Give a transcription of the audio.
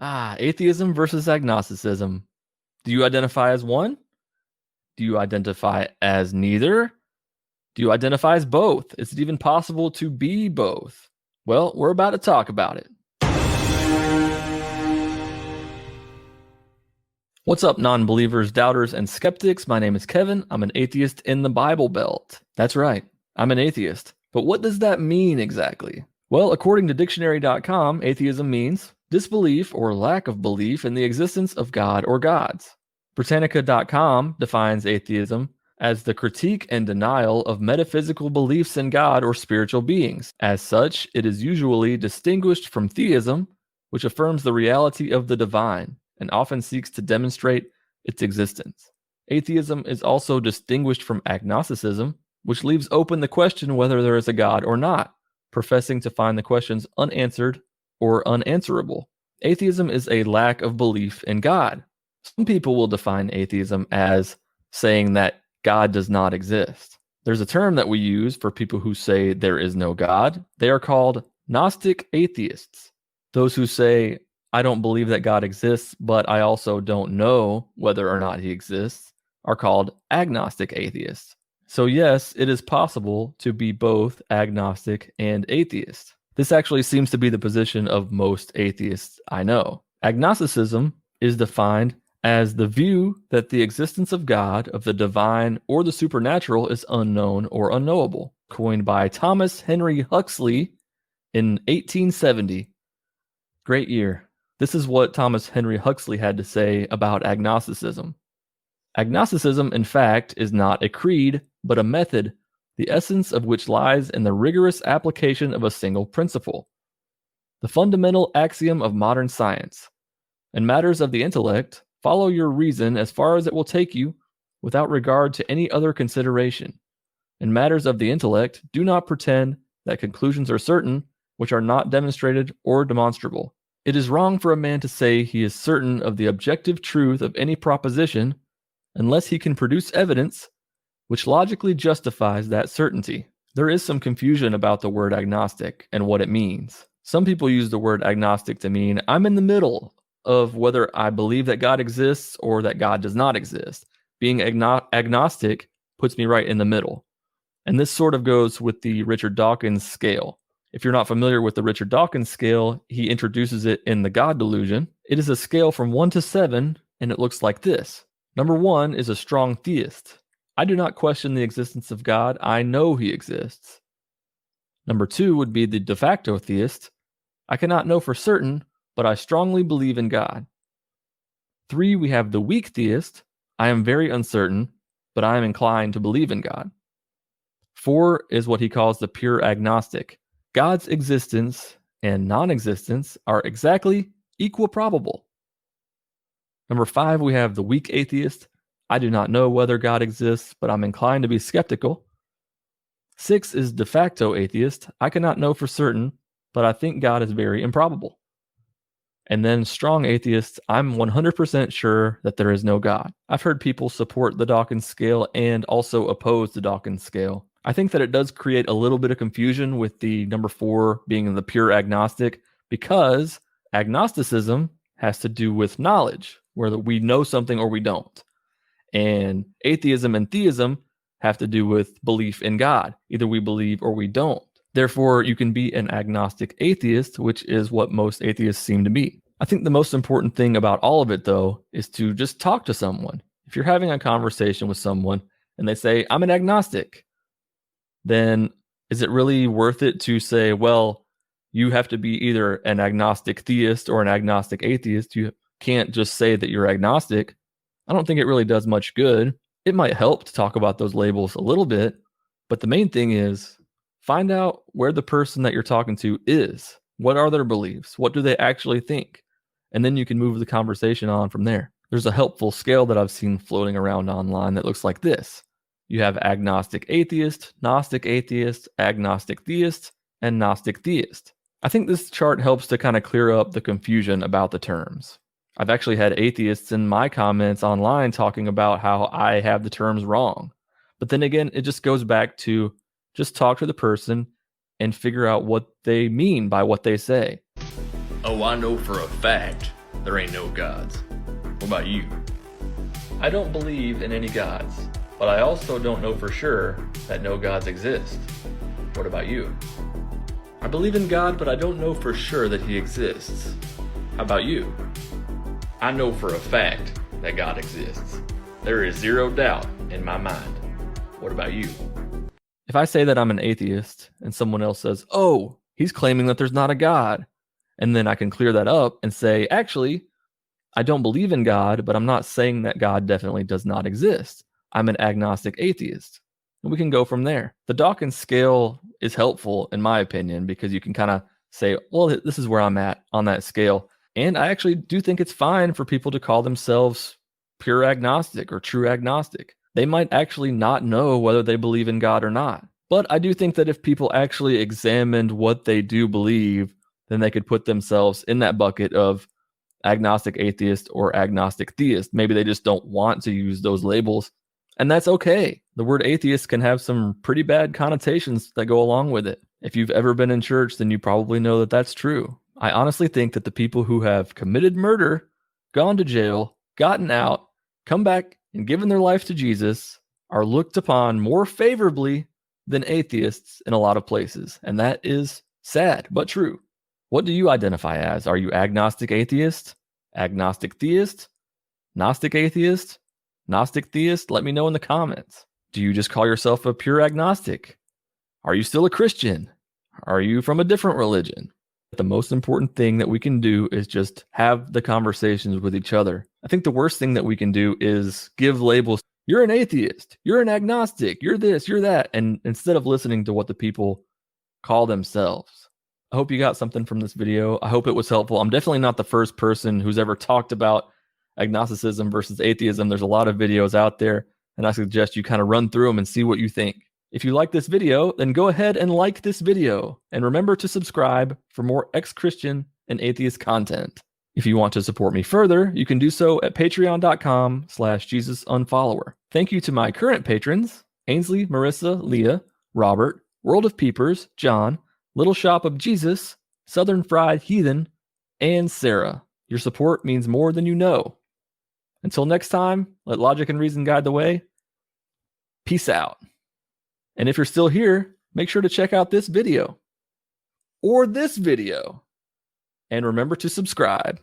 Atheism versus agnosticism. Do you identify as one? Do you identify as neither? Do you identify as both? Is it even possible to be both? Well, we're about to talk about it. What's up, non-believers, doubters, and skeptics? My name is Kevin. I'm an atheist in the Bible Belt. That's right, I'm an atheist. But what does that mean exactly? Well, according to dictionary.com, atheism means disbelief or lack of belief in the existence of God or gods. Britannica.com defines atheism as the critique and denial of metaphysical beliefs in God or spiritual beings. As such, it is usually distinguished from theism, which affirms the reality of the divine and often seeks to demonstrate its existence. Atheism is also distinguished from agnosticism, which leaves open the question whether there is a God or not, professing to find the questions unanswered or unanswerable. Atheism is a lack of belief in God. Some people will define atheism as saying that God does not exist. There's a term that we use for people who say there is no God. They are called Gnostic atheists. Those who say, I don't believe that God exists, but I also don't know whether or not he exists, are called agnostic atheists. So yes, it is possible to be both agnostic and atheist. This actually seems to be the position of most atheists I know. Agnosticism is defined as the view that the existence of God, of the divine, or the supernatural is unknown or unknowable, coined by Thomas Henry Huxley in 1870. Great year. This is what Thomas Henry Huxley had to say about agnosticism. Agnosticism, in fact, is not a creed, but a method, the essence of which lies in the rigorous application of a single principle. The fundamental axiom of modern science. In matters of the intellect, follow your reason as far as it will take you, without regard to any other consideration. In matters of the intellect, do not pretend that conclusions are certain, which are not demonstrated or demonstrable. It is wrong for a man to say he is certain of the objective truth of any proposition, unless he can produce evidence which logically justifies that certainty. There is some confusion about the word agnostic and what it means. Some people use the word agnostic to mean I'm in the middle of whether I believe that God exists or that God does not exist. Being agnostic puts me right in the middle. And this sort of goes with the Richard Dawkins scale. If you're not familiar with the Richard Dawkins scale, he introduces it in The God Delusion. It is a scale from 1 to 7, and it looks like this. Number 1 is a strong theist. I do not question the existence of God. I know he exists. Number 2 would be the de facto theist. I cannot know for certain, but I strongly believe in God. 3, we have the weak theist. I am very uncertain, but I am inclined to believe in God. 4 is what he calls the pure agnostic. God's existence and non-existence are exactly equal probable. Number 5, we have the weak atheist. I do not know whether God exists, but I'm inclined to be skeptical. 6 is de facto atheist. I cannot know for certain, but I think God is very improbable. And then strong atheist, I'm 100% sure that there is no God. I've heard people support the Dawkins scale and also oppose the Dawkins scale. I think that it does create a little bit of confusion with the number 4 being the pure agnostic, because agnosticism has to do with knowledge, whether we know something or we don't. And atheism and theism have to do with belief in God. Either we believe or we don't. Therefore, you can be an agnostic atheist, which is what most atheists seem to be. I think the most important thing about all of it, though, is to just talk to someone. If you're having a conversation with someone and they say, I'm an agnostic, then is it really worth it to say, well, you have to be either an agnostic theist or an agnostic atheist? You can't just say that you're agnostic. I don't think it really does much good. It might help to talk about those labels a little bit, but the main thing is find out where the person that you're talking to is. What are their beliefs? What do they actually think? And then you can move the conversation on from there. There's a helpful scale that I've seen floating around online that looks like this. You have agnostic atheist, Gnostic atheist, agnostic theist, and Gnostic theist. I think this chart helps to kind of clear up the confusion about the terms. I've actually had atheists in my comments online talking about how I have the terms wrong. But then again, it just goes back to just talk to the person and figure out what they mean by what they say. Oh, I know for a fact there ain't no gods. What about you? I don't believe in any gods, but I also don't know for sure that no gods exist. What about you? I believe in God, but I don't know for sure that he exists. How about you? I know for a fact that God exists. There is zero doubt in my mind. What about you? If I say that I'm an atheist and someone else says, oh, he's claiming that there's not a God, and then I can clear that up and say, actually, I don't believe in God, but I'm not saying that God definitely does not exist. I'm an agnostic atheist. And we can go from there. The Dawkins scale is helpful, in my opinion, because you can kind of say, well, this is where I'm at on that scale. And I actually do think it's fine for people to call themselves pure agnostic or true agnostic. They might actually not know whether they believe in God or not. But I do think that if people actually examined what they do believe, then they could put themselves in that bucket of agnostic atheist or agnostic theist. Maybe they just don't want to use those labels. And that's okay. The word atheist can have some pretty bad connotations that go along with it. If you've ever been in church, then you probably know that that's true. I honestly think that the people who have committed murder, gone to jail, gotten out, come back, and given their life to Jesus are looked upon more favorably than atheists in a lot of places. And that is sad, but true. What do you identify as? Are you agnostic atheist? Agnostic theist? Gnostic atheist? Gnostic theist? Let me know in the comments. Do you just call yourself a pure agnostic? Are you still a Christian? Are you from a different religion? The most important thing that we can do is just have the conversations with each other. I think the worst thing that we can do is give labels. You're an atheist. You're an agnostic. You're this, you're that. And instead of listening to what the people call themselves. I hope you got something from this video. I hope it was helpful. I'm definitely not the first person who's ever talked about agnosticism versus atheism. There's a lot of videos out there, and I suggest you kind of run through them and see what you think. If you like this video, then go ahead and like this video. And remember to subscribe for more ex-Christian and atheist content. If you want to support me further, you can do so at patreon.com/JesusUnfollower. Thank you to my current patrons, Ainsley, Marissa, Leah, Robert, World of Peepers, John, Little Shop of Jesus, Southern Fried Heathen, and Sarah. Your support means more than you know. Until next time, let logic and reason guide the way. Peace out. And if you're still here, make sure to check out this video or this video. And remember to subscribe.